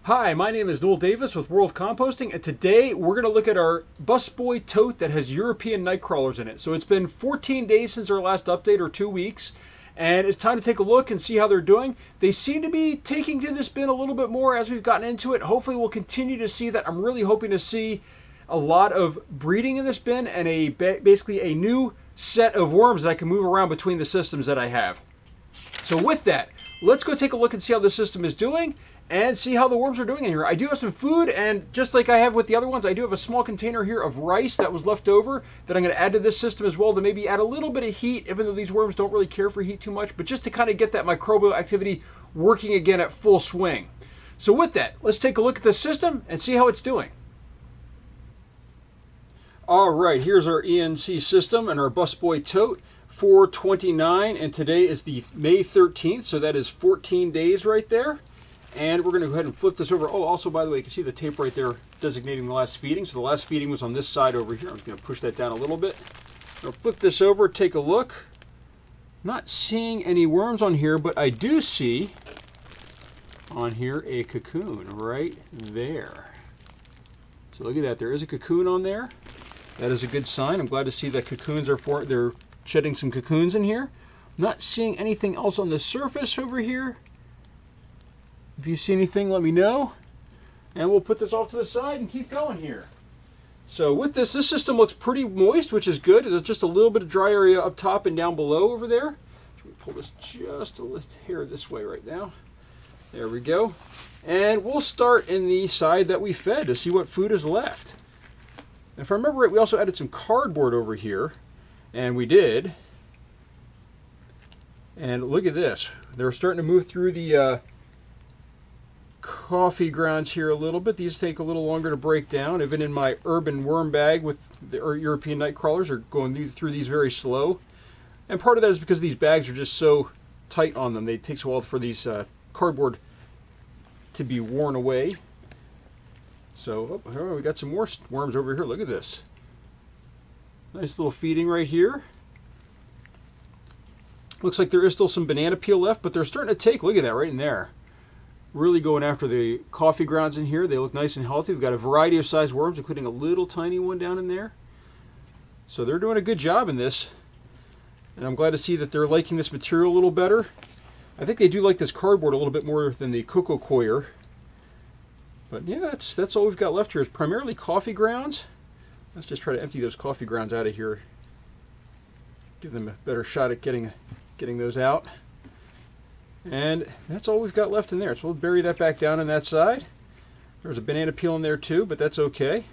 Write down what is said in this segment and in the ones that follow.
Hi, my name is Noel Davis with World Composting, and today we're going to look at our busboy tote that has European Nightcrawlers in it. So it's been 14 days since our last update, or 2 weeks, and it's time to take a look and see how they're doing. They seem to be taking to this bin a little bit more as we've gotten into it. Hopefully we'll continue to see that. I'm really hoping to see a lot of breeding in this bin and basically a new set of worms that I can move around between the systems that I have. So with that, let's go take a look and see how this system is doing and see how the worms are doing in here. I do have some food, and just like I have with the other ones, I do have a small container here of rice that was left over that I'm going to add to this system as well to maybe add a little bit of heat, even though these worms don't really care for heat too much, but just to kind of get that microbial activity working again at full swing. So with that, let's take a look at the system and see how it's doing. All right, here's our ENC system and our busboy tote. 4/29, and today is the May 13th, so that is 14 days right there. And we're going to go ahead and flip this over. Oh, also, by the way, you can see the tape right there designating the last feeding. So the last feeding was on this side over here. I'm going to push that down a little bit. I'll flip this over, take a look. Not seeing any worms on here, but I do see on here a cocoon right there. So look at that. There is a cocoon on there. That is a good sign. I'm glad to see that cocoons are they're shedding some cocoons in here. I'm not seeing anything else on the surface over here. If you see anything, let me know. And we'll put this off to the side and keep going here. So with this system looks pretty moist, which is good. There's just a little bit of dry area up top and down below over there. So we pull this just a little hair this way right now. There we go. And we'll start in the side that we fed to see what food is left. And if I remember right, we also added some cardboard over here. And we did. And look at this. They're starting to move through the coffee grounds here a little bit. These take a little longer to break down. Even in my urban worm bag with the European Nightcrawlers are going through these very slow. And part of that is because these bags are just so tight on them. It takes a while for these cardboard to be worn away. So oh, we got some more worms over here. Look at this. Nice little feeding right here. Looks like there is still some banana peel left, but they're starting to take, look at that right in there. Really going after the coffee grounds in here. They look nice and healthy. We've got a variety of size worms, including a little tiny one down in there. So they're doing a good job in this. And I'm glad to see that they're liking this material a little better. I think they do like this cardboard a little bit more than the cocoa coir. But yeah, that's all we've got left here is primarily coffee grounds. Let's just try to empty those coffee grounds out of here. Give them a better shot at getting those out. And that's all we've got left in there. So we'll bury that back down on that side. There's a banana peel in there too, but that's okay.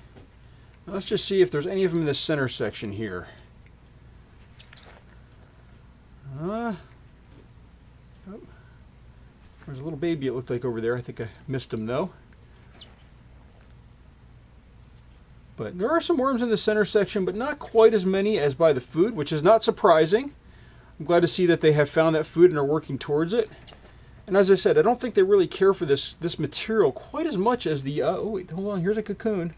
Now let's just see if there's any of them in the center section here. Oh, there's a little baby it looked like over there. I think I missed him though. But there are some worms in the center section, but not quite as many as by the food, which is not surprising. I'm glad to see that they have found that food and are working towards it. And as I said, I don't think they really care for this material quite as much as the... oh, wait, hold on. Here's a cocoon.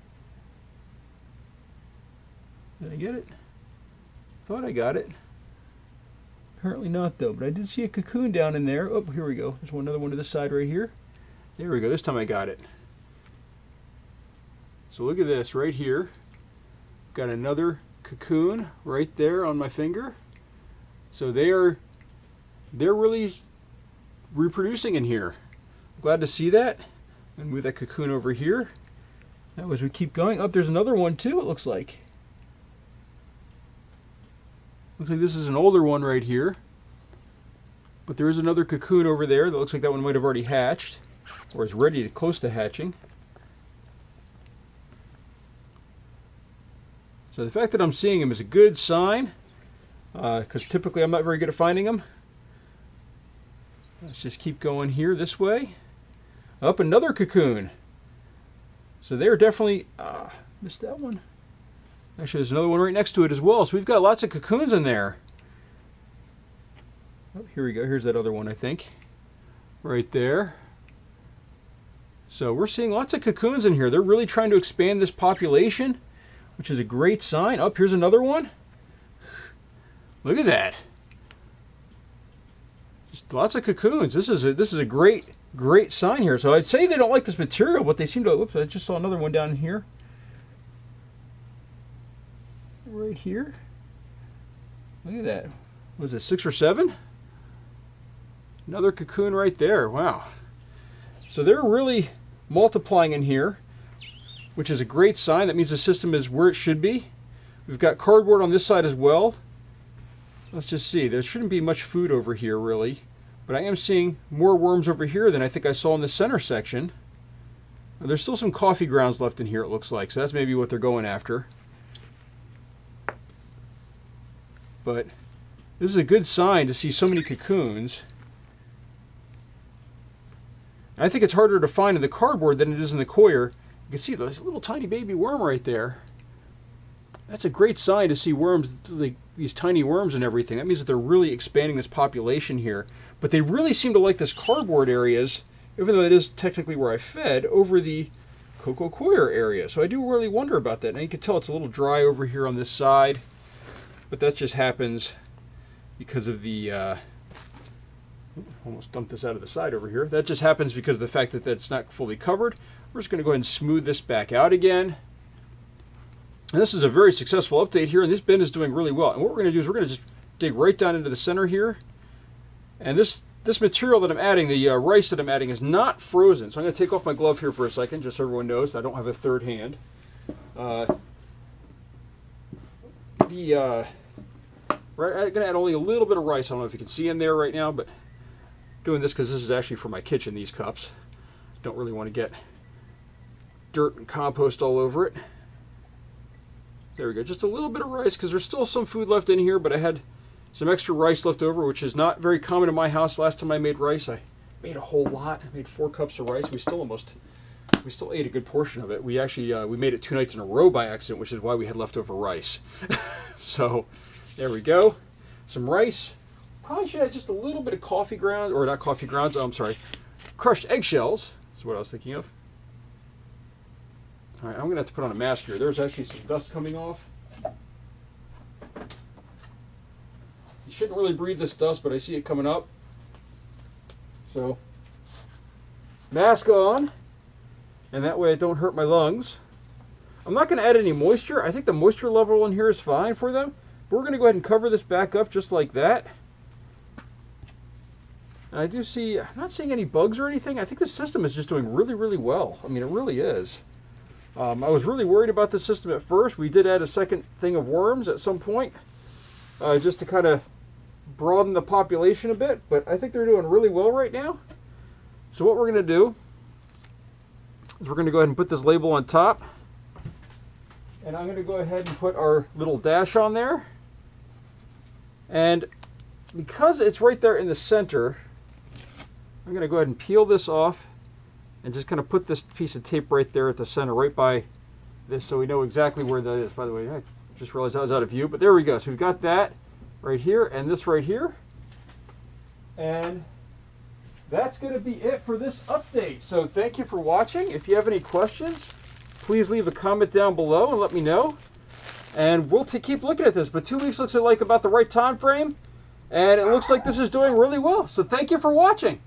Did I get it? Thought I got it. Apparently not, though. But I did see a cocoon down in there. Oh, here we go. There's another one to the side right here. There we go. This time I got it. So look at this right here. Got another cocoon right there on my finger. So they're really reproducing in here. Glad to see that. And move that cocoon over here. Now as we keep going, there's another one too, it looks like. Looks like this is an older one right here. But there is another cocoon over there that looks like that one might have already hatched. Or is close to hatching. So the fact that I'm seeing them is a good sign, because typically I'm not very good at finding them. Let's just keep going here this way. Up another cocoon. So they're definitely, missed that one. Actually, there's another one right next to it as well. So we've got lots of cocoons in there. Oh, here we go. Here's that other one, I think. Right there. So we're seeing lots of cocoons in here. They're really trying to expand this population, which is a great sign. Here's another one. Look at that. Just lots of cocoons. This is a great great sign here. So I'd say they don't like this material, but they seem to. Whoops! I just saw another one down here. Right here. Look at that. Was it 6 or 7? Another cocoon right there. Wow. So they're really multiplying in here, which is a great sign. That means the system is where it should be. We've got cardboard on this side as well. Let's just see. There shouldn't be much food over here, really. But I am seeing more worms over here than I think I saw in the center section. There's still some coffee grounds left in here, it looks like. So that's maybe what they're going after. But this is a good sign to see so many cocoons. I think it's harder to find in the cardboard than it is in the coir. You can see there's a little tiny baby worm right there. That's a great sign to see worms, like these tiny worms and everything. That means that they're really expanding this population here. But they really seem to like this cardboard areas, even though it is technically where I fed, over the cocoa coir area. So I do really wonder about that. Now you can tell it's a little dry over here on this side, but that just happens because of the... almost dumped this out of the side over here. That just happens because of the fact that that's not fully covered. We're just going to go ahead and smooth this back out again. And this is a very successful update here, and this bin is doing really well. And what we're going to do is we're going to just dig right down into the center here. And this material that I'm adding, the rice that I'm adding, is not frozen. So I'm going to take off my glove here for a second, just so everyone knows I don't have a third hand. Right, I'm going to add only a little bit of rice. I don't know if you can see in there right now, but doing this because this is actually for my kitchen, these cups. Don't really want to get dirt and compost all over it. There we go. Just a little bit of rice because there's still some food left in here, but I had some extra rice left over, which is not very common in my house. Last time I made rice, I made a whole lot. I made 4 cups of rice. We still ate a good portion of it. We actually we made it 2 nights in a row by accident, which is why we had leftover rice. So there we go. Some rice. Probably should add just a little bit of coffee grounds, or not coffee grounds. I'm sorry, crushed eggshells. That's what I was thinking of. All right, I'm going to have to put on a mask here. There's actually some dust coming off. You shouldn't really breathe this dust, but I see it coming up. So, mask on, and that way I don't hurt my lungs. I'm not going to add any moisture. I think the moisture level in here is fine for them. But we're going to go ahead and cover this back up just like that. And I do see, I'm not seeing any bugs or anything. I think the system is just doing really, really well. I mean, it really is. I was really worried about the system at first. We did add a second thing of worms at some point, just to kind of broaden the population a bit. But I think they're doing really well right now. So what we're going to do is we're going to go ahead and put this label on top. And I'm going to go ahead and put our little dash on there. And because it's right there in the center, I'm going to go ahead and peel this off and just kind of put this piece of tape right there at the center, right by this, so we know exactly where that is. By the way, I just realized I was out of view, but there we go. So we've got that right here and this right here. And that's going to be it for this update. So thank you for watching. If you have any questions, please leave a comment down below and let me know. And we'll keep looking at this. But 2 weeks looks like about the right time frame. And it looks like this is doing really well. So thank you for watching.